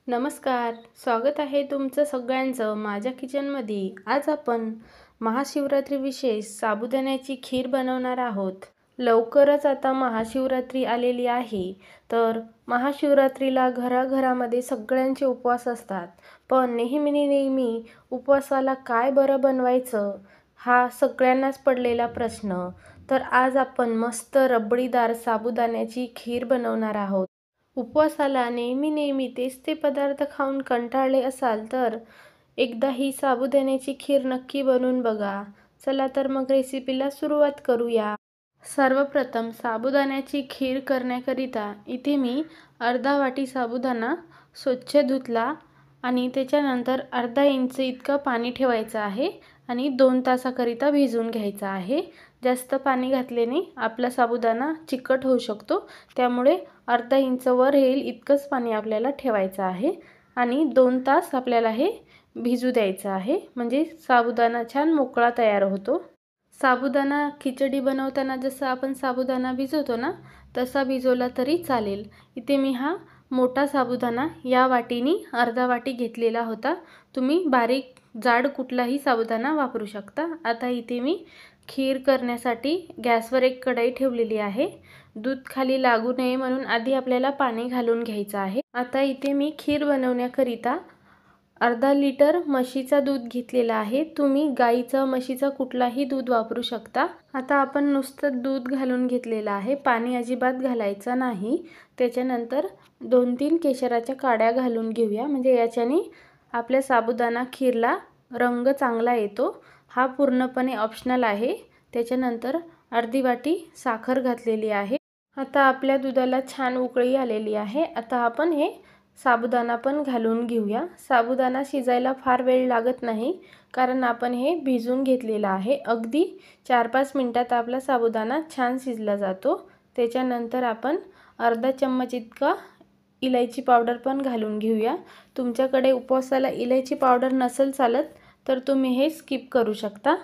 नमस्कार, स्वागत आहे तुमचं सगळ्यांचं माझ्या किचनमध्ये. आज आपण महाशिवरात्री विशेष साबुदाण्याची खीर बनवणार आहोत. लवकरच आता महाशिवरात्री आलेली आहे, तर महाशिवरात्रीला घराघरामध्ये सगळ्यांचे उपवास असतात. पण नेहमी उपवासाला काय बरं बनवायचं हा सगळ्यांनाच पडलेला प्रश्न. तर आज आपण मस्त रबडीदार साबुदाण्याची खीर बनवणार आहोत. उपवासाला नेहमी तेच ते पदार्थ खाऊन कंटाळले असाल तर एकदा ही साबुदाण्याची खीर नक्की बनवून बघा. चला तर मग रेसिपीला सुरुवात करूया. सर्वप्रथम साबुदाण्याची खीर करण्याकरिता इथे मी अर्धा वाटी साबुदाणा स्वच्छ धुतला आणि त्याच्यानंतर अर्धा इंच इतकं पाणी ठेवायचं आहे आणि 2 तासाकरिता भिजवून घ्यायचं आहे. जास्त पाणी घातल्याने आपला साबुदाणा चिकट होऊ शकतो, त्यामुळे अर्धा इंच वर येईल इतकंच पाणी आपल्याला ठेवायचं आहे आणि 2 तास आपल्याला हे भिजू द्यायचं आहे, म्हणजे साबुदाणा छान मोकळा तयार होतो. साबुदाणा खिचडी बनवताना जसं आपण साबुदाणा भिजवतो ना, तसा भिजवला तरी चालेल. इथे मी हा मोठा साबुदाणा या वाटीने अर्धा वाटी घेतलेला होता. तुम्ही बारीक जाड कुठलाही साबुदाणा वापरू शकता. आता इथे मी खीर करण्यासाठी गॅसवर एक कढई ठेवलेली आहे. दूध खाली लागू नये म्हणून आधी आपल्याला पाणी घालून घ्यायचं आहे. आता इथे मी खीर बनवण्याकरिता अर्धा लिटर म्हशीचा दूध घेतलेला आहे. तुम्ही गाईचं म्हशीचं कुठलाही दूध वापरू शकता. आता आपण नुसतं दूध घालून घेतलेलं आहे, पाणी अजिबात घालायचं नाही. त्याच्यानंतर 2-3 केशराच्या काड्या घालून घेऊया, म्हणजे याच्याने आपल्या साबुदाणा खीरला रंग चांगला येतो. हा पूर्णपणे ऑप्शनल आहे. त्याच्यानंतर अर्धी वाटी साखर घातलेली आहे. आता आपल्या दुधाला छान उकळी आलेली आहे. आता आपण हे साबुदाणा पण घालून घेऊया. साबुदाणा शिजायला फार वेळ लागत नाही, कारण आपण हे भिजून घेतलेलं आहे. अगदी 4-5 मिनिटात आपला साबुदाणा छान शिजला जातो. त्याच्यानंतर आपण अर्धा चम्मच इतका इलायची पावडर पण घालून घेऊया. तुमच्याकडे उपवासाला इलायची पावडर नसेल चालत तर तुम्ही हे स्किप करू शकता.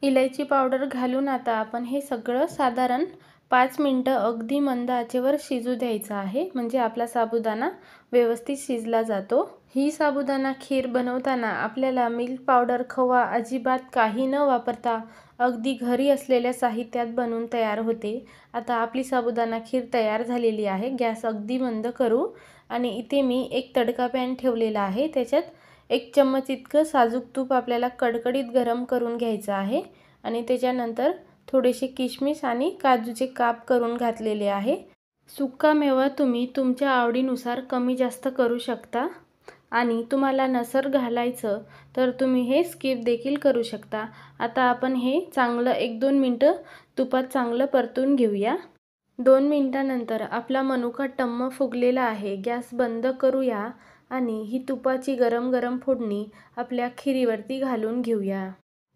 इलायची पावडर घालून आता आपण हे सगळं साधारण 5 मिनिटं अगदी मंद आचेवर शिजू द्यायचं आहे, म्हणजे आपला साबुदाणा व्यवस्थित शिजला जातो. ही साबुदाणा खीर बनवताना आपल्याला मिल्क पावडर, खवा अजिबात काही न वापरता अगदी घरी असलेल्या साहित्यात बनवून तयार होते. आता आपली साबुदाणा खीर तयार झालेली आहे. गॅस अगदी मंद करू आणि इथे मी एक तडका पॅन ठेवलेला आहे. त्याच्यात 1 चम्मच इतकं साजूक तूप आपल्याला कडकडीत गरम करून घ्यायचं आहे आणि त्याच्यानंतर थोडेसे किशमिश आणि काजूचे काप करून घातलेले आहे. सुकामेवा तुम्ही तुमच्या आवडीनुसार कमी जास्त करू शकता आणि तुम्हाला नसर घालायचं तर तुम्ही हे स्किप देखील करू शकता. आता आपण हे चांगलं 1-2 मिनटं तुपात चांगलं परतून घेऊया. 2 मिनिटानंतर आपला मनुका टम्म फुगलेला आहे. गॅस बंद करूया आणि ही तुपाची गरम गरम फोडणी आपल्या खिरीवरती घालून घेऊया.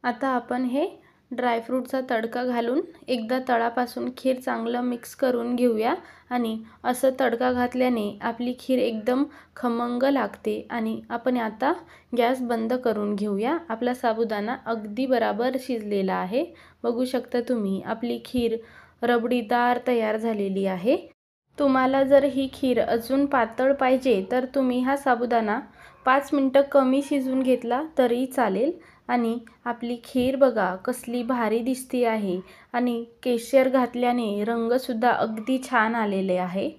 आता आपण हे ड्रायफ्रूटचा तडका घालून एकदा तळापासून खीर चांगलं मिक्स करून घेऊया आणि असं तडका घातल्याने आपली खीर एकदम खमंग लागते. आणि आपण आता गॅस बंद करून घेऊया. आपला साबुदाणा अगदी बराबर शिजलेला आहे. बघू शकता तुम्ही आपली खीर रबडीदार तयार झालेली आहे. तुम्हाला जर ही खीर अजून पातळ पाहिजे तर तुम्ही हा साबुदाणा 5 मिनिटं कमी शिजवून घेतला तरी चालेल. आणि आपली खीर बघा कसली भारी दिसती आहे आणि केशर घातल्याने रंगसुद्धा अगदी छान आलेले आहे.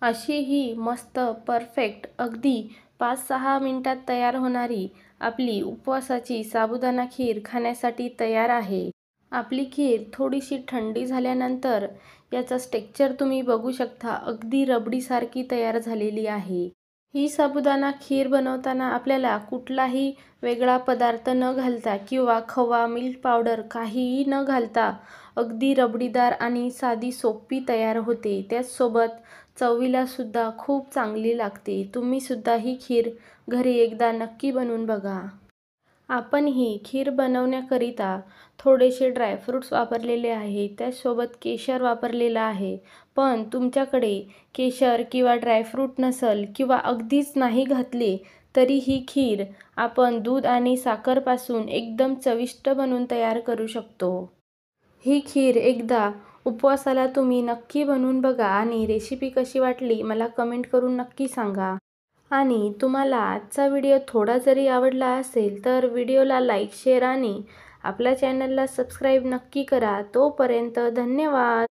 अशी ही मस्त परफेक्ट अगदी 5-6 मिनिटात तयार होणारी आपली उपवासाची साबुदाणा खीर खाण्यासाठी तयार आहे. आपली खीर थोडीशी थंडी झाल्यानंतर याचा टेक्स्चर तुम्ही बघू शकता, अगदी रबडीसारखी तयार झालेली आहे. ही साबुदाणा खीर बनवताना आपल्याला कुठलाही वेगळा पदार्थ न घालता किंवा खवा, मिल्क पावडर काहीही न घालता अगदी रबडीदार आणि साधी सोपी तयार होते. त्याचसोबत चवीला सुद्धा खूप चांगली लागते. तुम्ही सुद्धा ही खीर घरी एकदा नक्की बनवून बघा. आपण ही खीर बनवण्याकरिता थोडेसे ड्रायफ्रूट्स वापरलेले आहे, त्याचसोबत केशर वापरलेलं आहे. पण तुमच्याकडे केशर किंवा ड्रायफ्रूट नसेल किंवा अगदीच नाही घातले तरी ही खीर आपण दूध आणि साखरपासून एकदम चविष्ट बनवून तयार करू शकतो. ही खीर एकदा उपवासाला तुम्ही नक्की बनवून बघा आणि रेसिपी कशी वाटली मला कमेंट करून नक्की सांगा. आणि तुम्हाला आजचा व्हिडिओ थोडा जरी आवडला असेल तर व्हिडिओला लाईक, शेअर आणि आपल्या चॅनलला सबस्क्राईब नक्की करा. तोपर्यंत धन्यवाद.